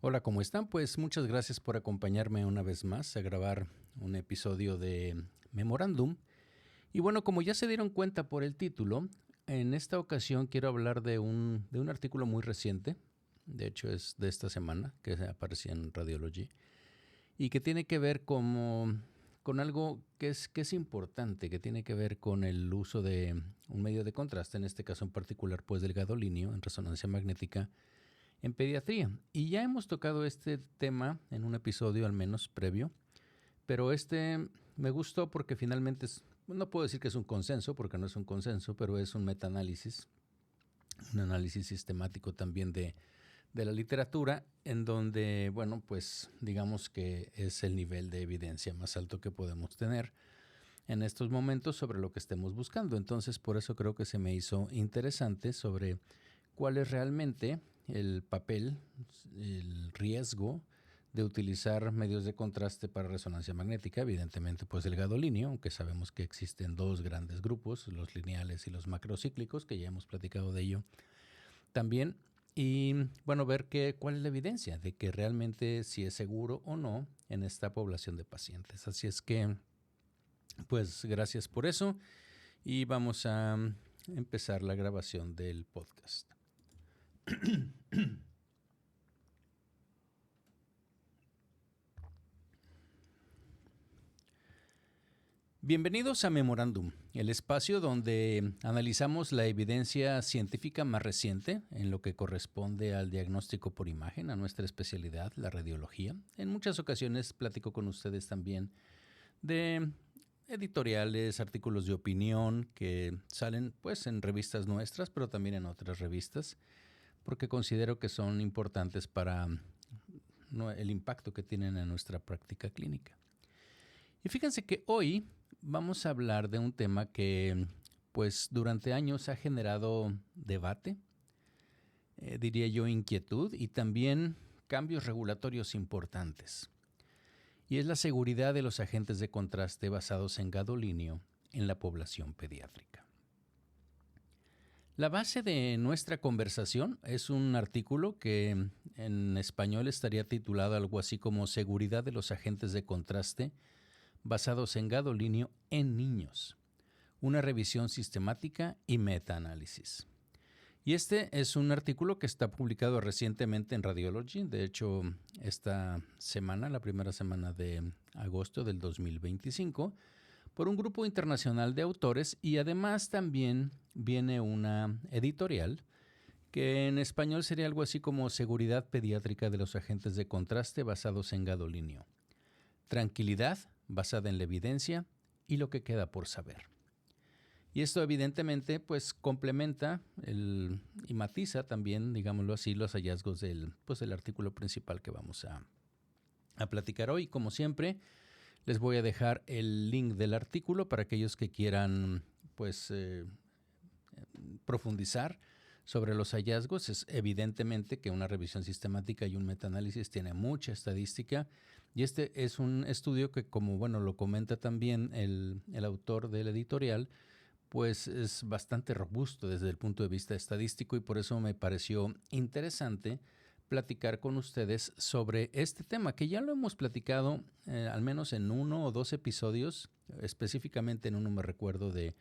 Hola, ¿cómo están? Pues muchas gracias por acompañarme una vez más a grabar un episodio de Memorándum. Y bueno, como ya se dieron cuenta por el título, en esta ocasión quiero hablar de un artículo muy reciente, de hecho es de esta semana, que aparecía en Radiology, y que tiene que ver con algo que es importante, que tiene que ver con el uso de un medio de contraste, en este caso en particular, pues del gadolinio en resonancia magnética, en pediatría. Y ya hemos tocado este tema en un episodio al menos previo, pero este me gustó porque finalmente no puedo decir que es un consenso, porque no es un consenso, pero es un metaanálisis, un análisis sistemático también de la literatura, en donde, bueno, pues digamos que es el nivel de evidencia más alto que podemos tener en estos momentos sobre lo que estemos buscando. Entonces, por eso creo que se me hizo interesante sobre cuál es realmente el papel, el riesgo de utilizar medios de contraste para resonancia magnética. Evidentemente, pues el gadolinio, aunque sabemos que existen dos grandes grupos, los lineales y los macrocíclicos, que ya hemos platicado de ello también. Y bueno, ver cuál es la evidencia de que realmente si es seguro o no en esta población de pacientes. Así es que, pues gracias por eso y vamos a empezar la grabación del podcast. Bienvenidos a Memorándum, el espacio donde analizamos la evidencia científica más reciente en lo que corresponde al diagnóstico por imagen, a nuestra especialidad, la radiología. En muchas ocasiones platico con ustedes también de editoriales, artículos de opinión que salen pues en revistas nuestras, pero también en otras revistas, porque considero que son importantes para el impacto que tienen en nuestra práctica clínica. Y fíjense que hoy vamos a hablar de un tema que pues durante años ha generado debate, diría yo inquietud y también cambios regulatorios importantes. Y es la seguridad de los agentes de contraste basados en gadolinio en la población pediátrica. La base de nuestra conversación es un artículo que en español estaría titulado algo así como Seguridad de los agentes de contraste basados en gadolinio en niños, una revisión sistemática y metaanálisis. Y este es un artículo que está publicado recientemente en Radiology, de hecho esta semana, la primera semana de agosto del 2025, por un grupo internacional de autores y además también viene una editorial que en español sería algo así como Seguridad pediátrica de los agentes de contraste basados en gadolinio. Tranquilidad basada en la evidencia y lo que queda por saber. Y esto evidentemente pues complementa y matiza también, digámoslo así, los hallazgos del artículo principal que vamos a platicar hoy. Como siempre, les voy a dejar el link del artículo para aquellos que quieran pues profundizar sobre los hallazgos. Es evidentemente que una revisión sistemática y un metaanálisis tiene mucha estadística y este es un estudio que, como bueno lo comenta también el autor del editorial, pues es bastante robusto desde el punto de vista estadístico y por eso me pareció interesante platicar con ustedes sobre este tema, que ya lo hemos platicado al menos en uno o dos episodios, específicamente en uno me recuerdo de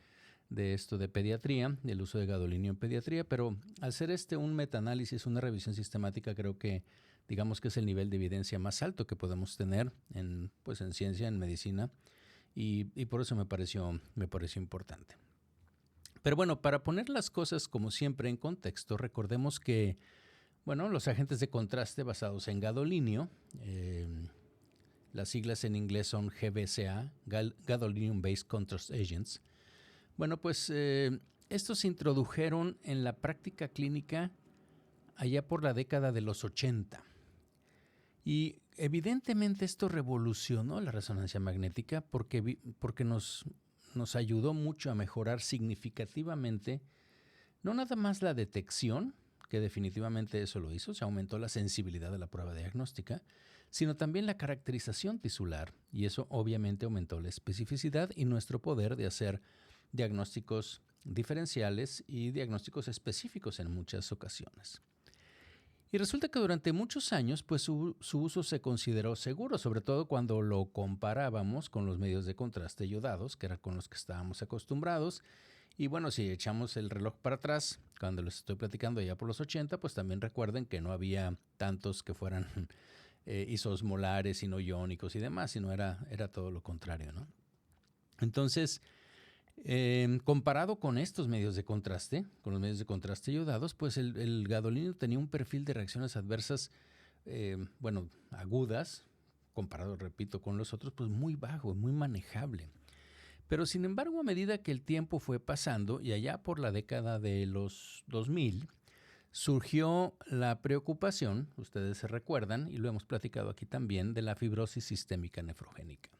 esto de pediatría, del uso de gadolinio en pediatría, pero al ser un metaanálisis, una revisión sistemática, creo que digamos que es el nivel de evidencia más alto que podemos tener en ciencia, en medicina, y por eso me pareció importante. Pero bueno, para poner las cosas como siempre en contexto, recordemos que los agentes de contraste basados en gadolinio, las siglas en inglés son GBCA, Gadolinium Based Contrast Agents. Estos se introdujeron en la práctica clínica allá por la década de los 80. Y evidentemente esto revolucionó la resonancia magnética porque nos ayudó mucho a mejorar significativamente no nada más la detección, que definitivamente eso lo hizo, se aumentó la sensibilidad de la prueba diagnóstica, sino también la caracterización tisular, y eso obviamente aumentó la especificidad y nuestro poder de hacer diagnósticos diferenciales y diagnósticos específicos en muchas ocasiones. Y resulta que durante muchos años, pues su uso se consideró seguro, sobre todo cuando lo comparábamos con los medios de contraste iodados, que era con los que estábamos acostumbrados. Y bueno, si echamos el reloj para atrás, cuando les estoy platicando ya por los 80, pues también recuerden que no había tantos que fueran isosmolares, sino iónicos y demás, sino era todo lo contrario, ¿no? Entonces, comparado con estos medios de contraste, con los medios de contraste iodados, pues el gadolinio tenía un perfil de reacciones adversas, agudas, comparado, repito, con los otros, pues muy bajo, muy manejable. Pero sin embargo, a medida que el tiempo fue pasando, y allá por la década de los 2000, surgió la preocupación, ustedes se recuerdan, y lo hemos platicado aquí también, de la fibrosis sistémica nefrogénica,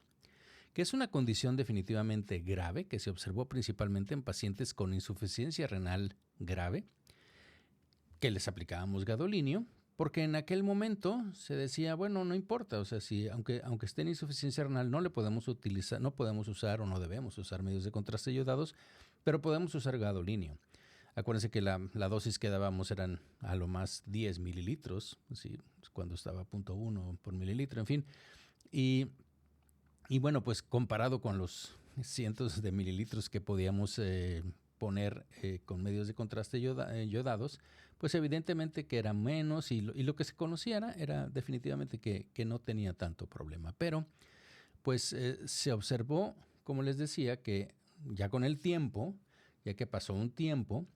que es una condición definitivamente grave que se observó principalmente en pacientes con insuficiencia renal grave, que les aplicábamos gadolinio, porque en aquel momento se decía, bueno, no importa, o sea, si aunque esté en insuficiencia renal no le podemos utilizar, no podemos usar o no debemos usar medios de contraste iodados, pero podemos usar gadolinio. Acuérdense que la dosis que dábamos eran a lo más 10 mililitros, ¿sí? Cuando estaba a 0.1 por mililitro, en fin. Y bueno, pues comparado con los cientos de mililitros que podíamos poner con medios de contraste iodados, pues evidentemente que era menos y lo que se conocía era definitivamente que no tenía tanto problema. Pero pues se observó, como les decía, que ya con el tiempo, ya que pasó un tiempo,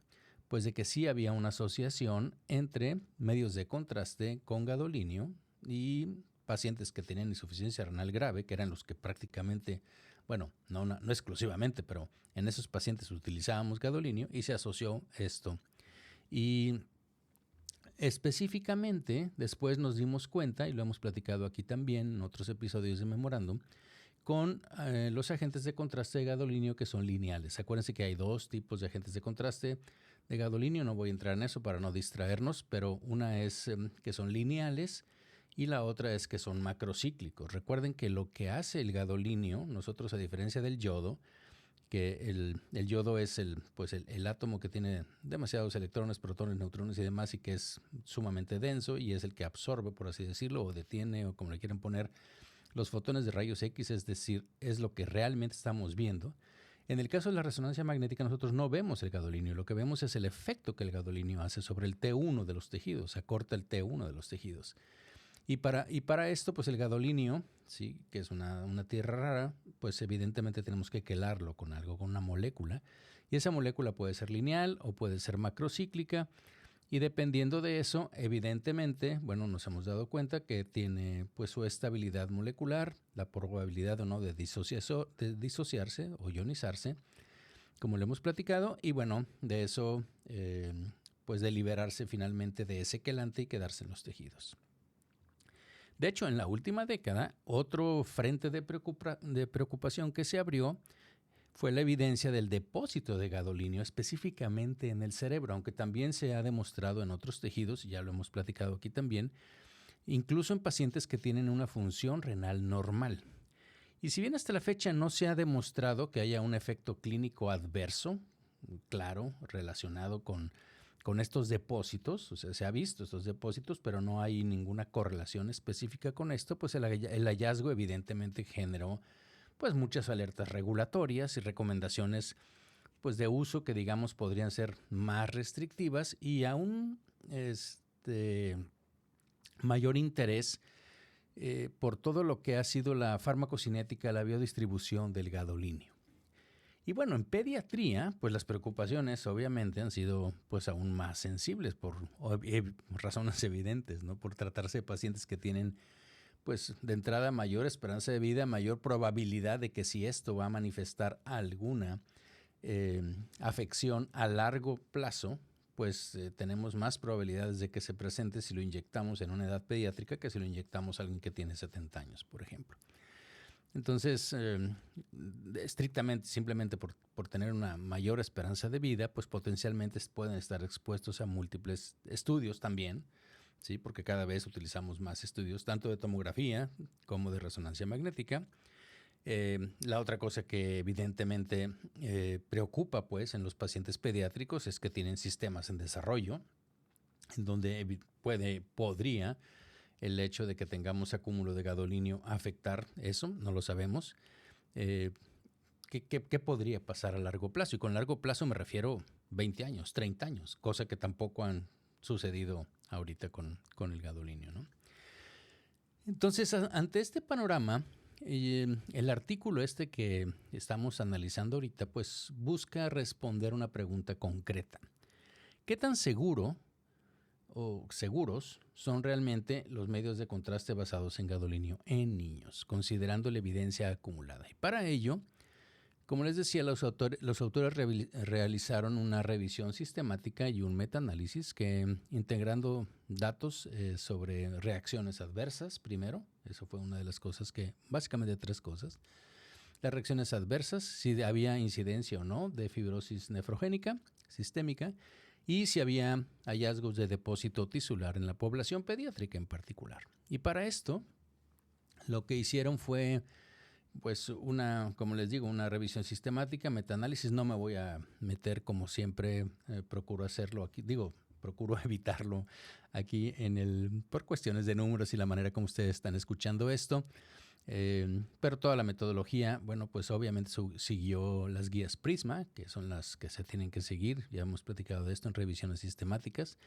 pues de que sí había una asociación entre medios de contraste con gadolinio y pacientes que tenían insuficiencia renal grave, que eran los que prácticamente, bueno, no exclusivamente, pero en esos pacientes utilizábamos gadolinio y se asoció esto. Y específicamente, después nos dimos cuenta, y lo hemos platicado aquí también en otros episodios de Memorándum, con los agentes de contraste de gadolinio que son lineales. Acuérdense que hay dos tipos de agentes de contraste de gadolinio, no voy a entrar en eso para no distraernos, pero una es que son lineales y la otra es que son macrocíclicos. Recuerden que lo que hace el gadolinio, nosotros a diferencia del yodo, que el yodo es el átomo que tiene demasiados electrones, protones, neutrones y demás y que es sumamente denso y es el que absorbe, por así decirlo, o detiene o como le quieran poner, los fotones de rayos X, es decir, es lo que realmente estamos viendo. En el caso de la resonancia magnética nosotros no vemos el gadolinio, lo que vemos es el efecto que el gadolinio hace sobre el T1 de los tejidos, acorta el T1 de los tejidos. Y para esto, pues el gadolinio, ¿sí? Que es una tierra rara, pues evidentemente tenemos que quelarlo con algo, con una molécula. Y esa molécula puede ser lineal o puede ser macrocíclica. Y dependiendo de eso, evidentemente, bueno, nos hemos dado cuenta que tiene pues su estabilidad molecular, la probabilidad o no de disociarse o ionizarse, como lo hemos platicado, y bueno, de eso, pues de liberarse finalmente de ese quelante y quedarse en los tejidos. De hecho, en la última década, otro frente de preocupación que se abrió fue la evidencia del depósito de gadolinio específicamente en el cerebro, aunque también se ha demostrado en otros tejidos, y ya lo hemos platicado aquí también, incluso en pacientes que tienen una función renal normal. Y si bien hasta la fecha no se ha demostrado que haya un efecto clínico adverso, claro, relacionado con estos depósitos, o sea, se ha visto estos depósitos, pero no hay ninguna correlación específica con esto, pues el hallazgo evidentemente generó pues muchas alertas regulatorias y recomendaciones pues de uso que digamos podrían ser más restrictivas y aún mayor interés por todo lo que ha sido la farmacocinética, la biodistribución del gadolinio. Y bueno, en pediatría, pues las preocupaciones obviamente han sido pues aún más sensibles por razones evidentes, ¿no? Por tratarse de pacientes que tienen pues de entrada mayor esperanza de vida, mayor probabilidad de que si esto va a manifestar alguna afección a largo plazo, pues tenemos más probabilidades de que se presente si lo inyectamos en una edad pediátrica que si lo inyectamos a alguien que tiene 70 años, por ejemplo. Entonces, estrictamente, simplemente por tener una mayor esperanza de vida, pues potencialmente pueden estar expuestos a múltiples estudios también, ¿sí? Porque cada vez utilizamos más estudios, tanto de tomografía como de resonancia magnética. La otra cosa que evidentemente preocupa pues, en los pacientes pediátricos es que tienen sistemas en desarrollo. en donde podría el hecho de que tengamos acúmulo de gadolinio afectar eso, no lo sabemos. ¿Qué podría pasar a largo plazo? Y con largo plazo me refiero 20 años, 30 años, cosa que tampoco han sucedido ahorita con el gadolinio, ¿no? Entonces, ante este panorama, el artículo este que estamos analizando ahorita, pues busca responder una pregunta concreta. ¿Qué tan seguro o seguros son realmente los medios de contraste basados en gadolinio en niños, considerando la evidencia acumulada? Y para ello, como les decía, los autores realizaron una revisión sistemática y un metaanálisis que, integrando datos sobre reacciones adversas, primero, eso fue una de las cosas básicamente 3 cosas. Las reacciones adversas, si había incidencia o no de fibrosis nefrogénica sistémica, y si había hallazgos de depósito tisular en la población pediátrica en particular. Y para esto, lo que hicieron fue, pues, como les digo, una revisión sistemática, metaanálisis. No me voy a meter, como siempre, procuro hacerlo aquí, procuro evitarlo aquí por cuestiones de números y la manera como ustedes están escuchando esto. Pero toda la metodología, bueno, pues obviamente siguió las guías PRISMA, que son las que se tienen que seguir. Ya hemos platicado de esto en revisiones sistemáticas.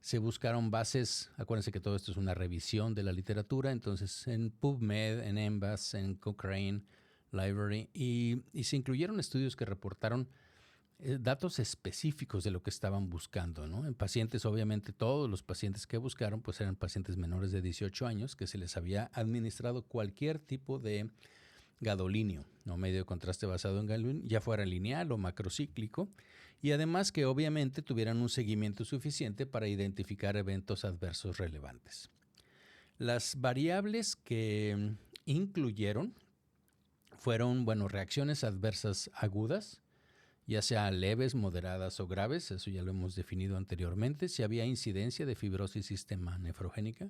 Se buscaron bases, acuérdense que todo esto es una revisión de la literatura, entonces en PubMed, en Embas, en Cochrane Library, y se incluyeron estudios que reportaron datos específicos de lo que estaban buscando, ¿no? En pacientes, obviamente todos los pacientes que buscaron pues eran pacientes menores de 18 años que se les había administrado cualquier tipo de gadolinio, ¿no? Medio de contraste basado en gadolinio, ya fuera lineal o macrocíclico, y además que obviamente tuvieran un seguimiento suficiente para identificar eventos adversos relevantes. Las variables que incluyeron fueron, reacciones adversas agudas, ya sea leves, moderadas o graves, eso ya lo hemos definido anteriormente, si había incidencia de fibrosis sistema nefrogénica,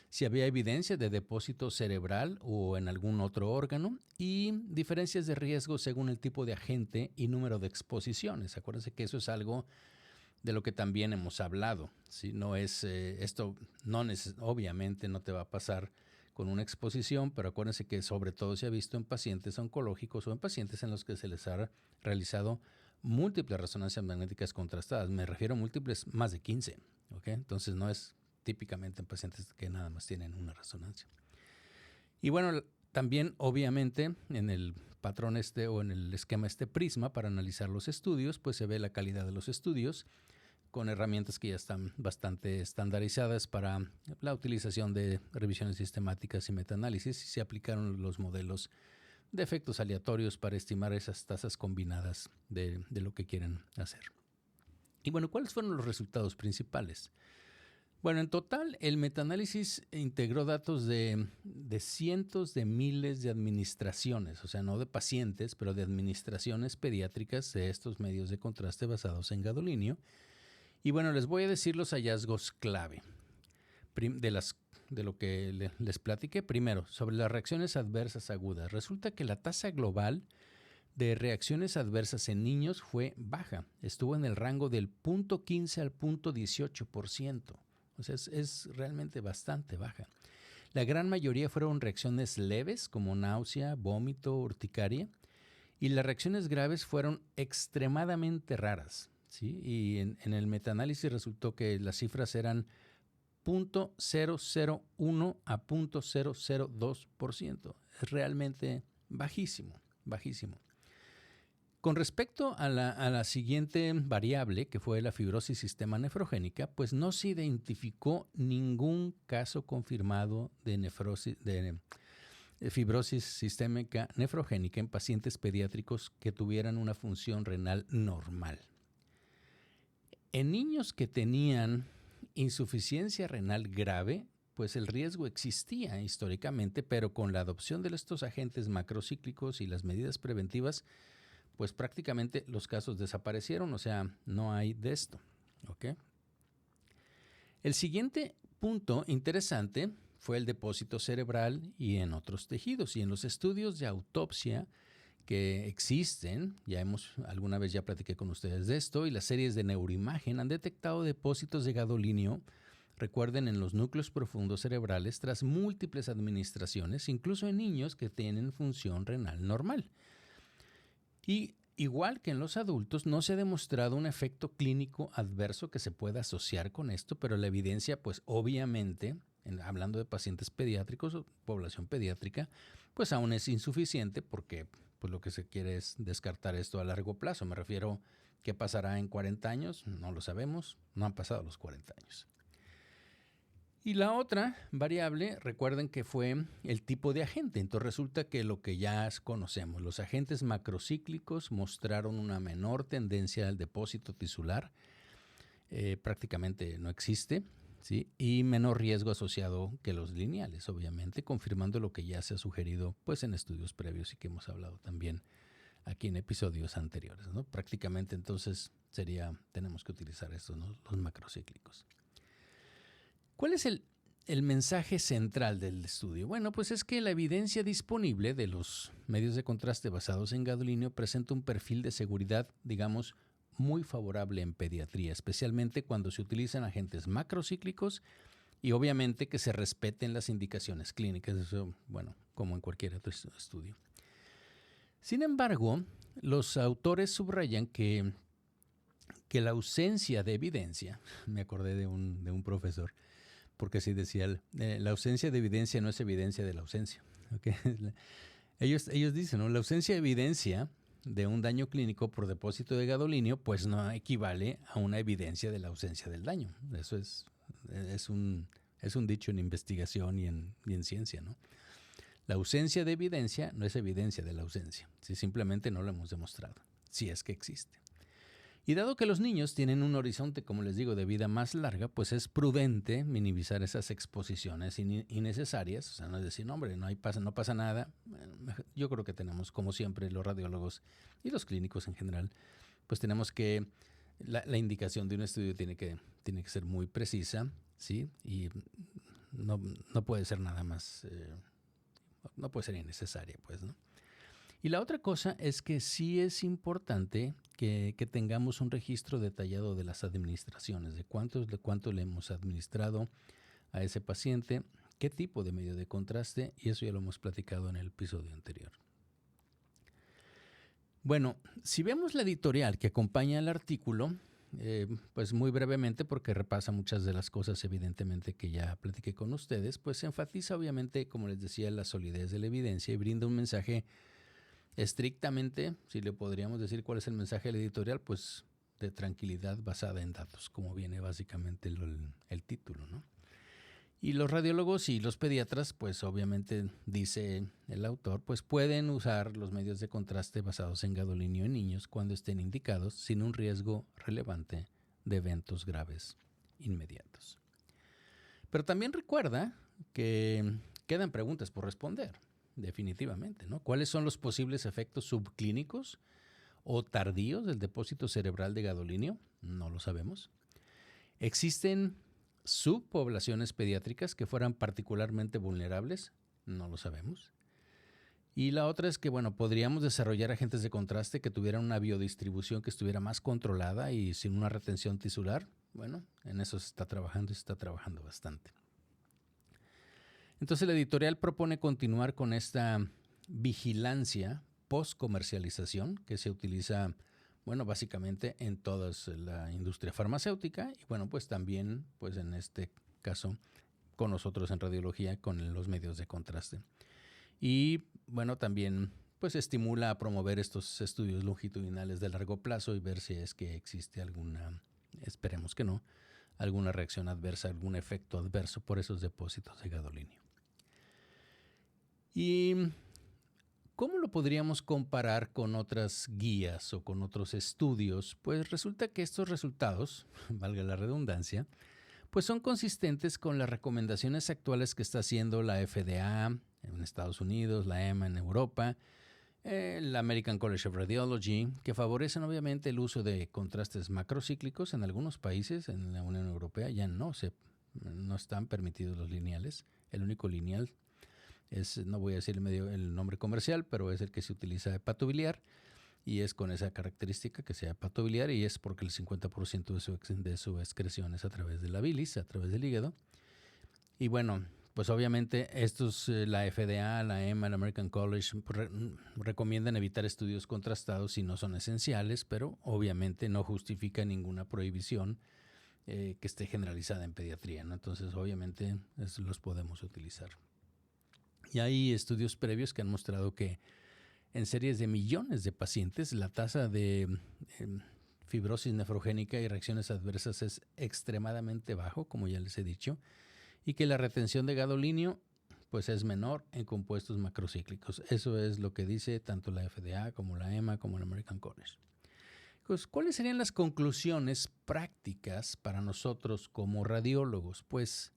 si había evidencia de depósito cerebral o en algún otro órgano, y diferencias de riesgo según el tipo de agente y número de exposiciones. Acuérdense que eso es algo de lo que también hemos hablado. ¿Sí? No es, esto obviamente no te va a pasar con una exposición, pero acuérdense que sobre todo se ha visto en pacientes oncológicos o en pacientes en los que se les ha realizado múltiples resonancias magnéticas contrastadas. Me refiero a múltiples, más de 15. ¿Okay? Entonces no es típicamente en pacientes que nada más tienen una resonancia. Y bueno, también obviamente en el patrón o en el esquema PRISMA para analizar los estudios, pues se ve la calidad de los estudios con herramientas que ya están bastante estandarizadas para la utilización de revisiones sistemáticas y metaanálisis, y se aplicaron los modelos de efectos aleatorios para estimar esas tasas combinadas de lo que quieren hacer. Y bueno, ¿cuáles fueron los resultados principales? Bueno, en total, el metaanálisis integró datos de cientos de miles de administraciones, o sea, no de pacientes, pero de administraciones pediátricas de estos medios de contraste basados en gadolinio. Y bueno, les voy a decir los hallazgos clave de lo que les platiqué. Primero, sobre las reacciones adversas agudas. Resulta que la tasa global de reacciones adversas en niños fue baja. Estuvo en el rango del 0.15 al 0.18%. O sea, es realmente bastante baja. La gran mayoría fueron reacciones leves, como náusea, vómito, urticaria. Y las reacciones graves fueron extremadamente raras. ¿Sí? Y en el metaanálisis resultó que las cifras eran 0.001 a 0.002%. Es realmente bajísimo, bajísimo. Con respecto a la siguiente variable, que fue la fibrosis sistema nefrogénica, pues no se identificó ningún caso confirmado de fibrosis sistémica nefrogénica en pacientes pediátricos que tuvieran una función renal normal. En niños que tenían insuficiencia renal grave, pues el riesgo existía históricamente, pero con la adopción de estos agentes macrocíclicos y las medidas preventivas, pues prácticamente los casos desaparecieron, o sea, no hay de esto. ¿Okay? El siguiente punto interesante fue el depósito cerebral y en otros tejidos. Y en los estudios de autopsia que existen, alguna vez ya platiqué con ustedes de esto, y las series de neuroimagen han detectado depósitos de gadolinio, recuerden, en los núcleos profundos cerebrales tras múltiples administraciones, incluso en niños que tienen función renal normal. Y igual que en los adultos, no se ha demostrado un efecto clínico adverso que se pueda asociar con esto, pero la evidencia, pues obviamente, hablando de pacientes pediátricos o población pediátrica, pues aún es insuficiente porque pues lo que se quiere es descartar esto a largo plazo. Me refiero, ¿qué pasará en 40 años? No lo sabemos, no han pasado los 40 años. Y la otra variable, recuerden que fue el tipo de agente. Entonces resulta que lo que ya conocemos, los agentes macrocíclicos mostraron una menor tendencia al depósito tisular, prácticamente no existe, ¿sí? Y menor riesgo asociado que los lineales, obviamente, confirmando lo que ya se ha sugerido pues, en estudios previos y que hemos hablado también aquí en episodios anteriores, ¿no? Prácticamente entonces tenemos que utilizar estos, ¿no? Los macrocíclicos. ¿Cuál es el mensaje central del estudio? Bueno, pues es que la evidencia disponible de los medios de contraste basados en gadolinio presenta un perfil de seguridad, digamos, muy favorable en pediatría, especialmente cuando se utilizan agentes macrocíclicos y obviamente que se respeten las indicaciones clínicas, eso, bueno, como en cualquier otro estudio. Sin embargo, los autores subrayan que la ausencia de evidencia, me acordé de un profesor, porque así decía, la ausencia de evidencia no es evidencia de la ausencia. ¿Okay? Ellos dicen, ¿no? La ausencia de evidencia de un daño clínico por depósito de gadolinio, pues no equivale a una evidencia de la ausencia del daño. Eso es un dicho en investigación y en ciencia, ¿no? La ausencia de evidencia no es evidencia de la ausencia, si simplemente no lo hemos demostrado, si es que existe. Y dado que los niños tienen un horizonte, como les digo, de vida más larga, pues es prudente minimizar esas exposiciones innecesarias. O sea, no es decir, no, hombre, no pasa nada. Yo creo que tenemos, como siempre, los radiólogos y los clínicos en general, pues tenemos que, la indicación de un estudio tiene que ser muy precisa, ¿sí? Y no puede ser nada más, no puede ser innecesaria, pues, ¿no? Y la otra cosa es que sí es importante que tengamos un registro detallado de las administraciones, de cuánto le hemos administrado a ese paciente, qué tipo de medio de contraste, y eso ya lo hemos platicado en el episodio anterior. Bueno, si vemos la editorial que acompaña el artículo, pues muy brevemente, porque repasa muchas de las cosas evidentemente que ya platiqué con ustedes, pues se enfatiza obviamente, como les decía, la solidez de la evidencia y brinda un mensaje estrictamente, si le podríamos decir cuál es el mensaje de la editorial, pues de tranquilidad basada en datos, como viene básicamente el título, ¿no? Y los radiólogos y los pediatras, pues obviamente, dice el autor, pues pueden usar los medios de contraste basados en gadolinio en niños cuando estén indicados sin un riesgo relevante de eventos graves inmediatos. Pero también recuerda que quedan preguntas por responder. Definitivamente, ¿no? ¿Cuáles son los posibles efectos subclínicos o tardíos del depósito cerebral de gadolinio? No lo sabemos. ¿Existen subpoblaciones pediátricas que fueran particularmente vulnerables? No lo sabemos. Y la otra es que, bueno, podríamos desarrollar agentes de contraste que tuvieran una biodistribución que estuviera más controlada y sin una retención tisular. Bueno, en eso se está trabajando bastante. Entonces la editorial propone continuar con esta vigilancia post-comercialización que se utiliza, bueno, básicamente en toda la industria farmacéutica y, bueno, pues también, pues en este caso, con nosotros en radiología, con los medios de contraste. Y, bueno, también, pues estimula a promover estos estudios longitudinales de largo plazo y ver si es que existe alguna, esperemos que no, alguna reacción adversa, algún efecto adverso por esos depósitos de gadolinio. ¿Y cómo lo podríamos comparar con otras guías o con otros estudios? Pues resulta que estos resultados, valga la redundancia, pues son consistentes con las recomendaciones actuales que está haciendo la FDA en Estados Unidos, la EMA en Europa, la American College of Radiology, que favorecen obviamente el uso de contrastes macrocíclicos. En algunos países, en la Unión Europea, ya no están permitidos los lineales, el único lineal no voy a decir el nombre comercial, pero es el que se utiliza hepatobiliar, y es con esa característica que sea hepatobiliar, y es porque el 50% de su excreción es a través de la bilis, a través del hígado. Y bueno, pues obviamente estos, la FDA, la EMA, el American College, recomiendan evitar estudios contrastados si no son esenciales, pero obviamente no justifica ninguna prohibición que esté generalizada en pediatría, ¿no? Entonces obviamente los podemos utilizar. Y hay estudios previos que han mostrado que en series de millones de pacientes la tasa de fibrosis nefrogénica y reacciones adversas es extremadamente bajo, como ya les he dicho, y que la retención de gadolinio pues es menor en compuestos macrocíclicos. Eso es lo que dice tanto la FDA como la EMA como el American College. Pues, ¿cuáles serían las conclusiones prácticas para nosotros como radiólogos? Pues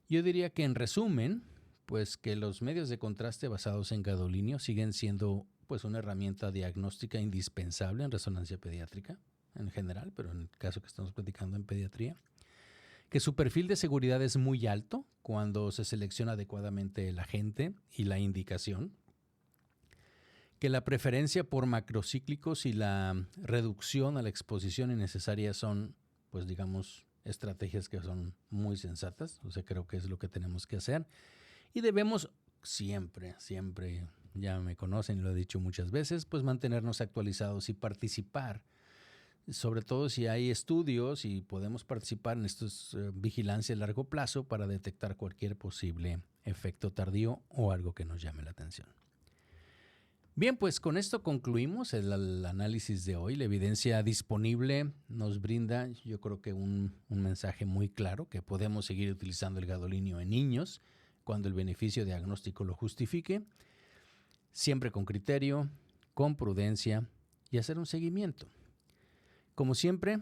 yo diría que en resumen, pues que los medios de contraste basados en gadolinio siguen siendo pues una herramienta diagnóstica indispensable en resonancia pediátrica en general, pero en el caso que estamos platicando en pediatría, que su perfil de seguridad es muy alto cuando se selecciona adecuadamente el agente y la indicación, que la preferencia por macrocíclicos y la reducción a la exposición innecesaria son, pues digamos, estrategias que son muy sensatas, o sea, creo que es lo que tenemos que hacer, y debemos siempre, ya me conocen, lo he dicho muchas veces, pues mantenernos actualizados y participar, sobre todo si hay estudios y podemos participar en estos vigilancia a largo plazo para detectar cualquier posible efecto tardío o algo que nos llame la atención. Bien, pues con esto concluimos el análisis de hoy. La evidencia disponible nos brinda, yo creo que un mensaje muy claro, que podemos seguir utilizando el gadolinio en niños cuando el beneficio diagnóstico lo justifique, siempre con criterio, con prudencia y hacer un seguimiento. Como siempre,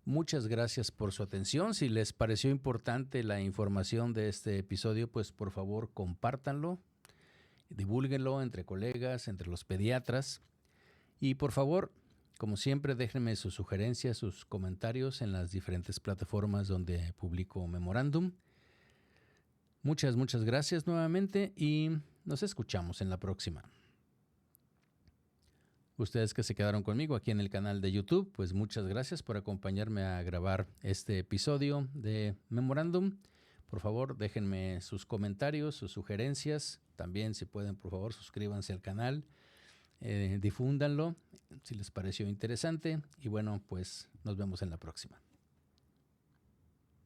muchas gracias por su atención. Si les pareció importante la información de este episodio, pues por favor compártanlo, divúlguenlo entre colegas, entre los pediatras. Y por favor, como siempre, déjenme sus sugerencias, sus comentarios en las diferentes plataformas donde publico Memorándum. Muchas gracias nuevamente y nos escuchamos en la próxima. Ustedes que se quedaron conmigo aquí en el canal de YouTube, pues muchas gracias por acompañarme a grabar este episodio de Memorándum. Por favor, déjenme sus comentarios, sus sugerencias. También, si pueden, por favor, suscríbanse al canal, difúndanlo si les pareció interesante. Y bueno, pues nos vemos en la próxima.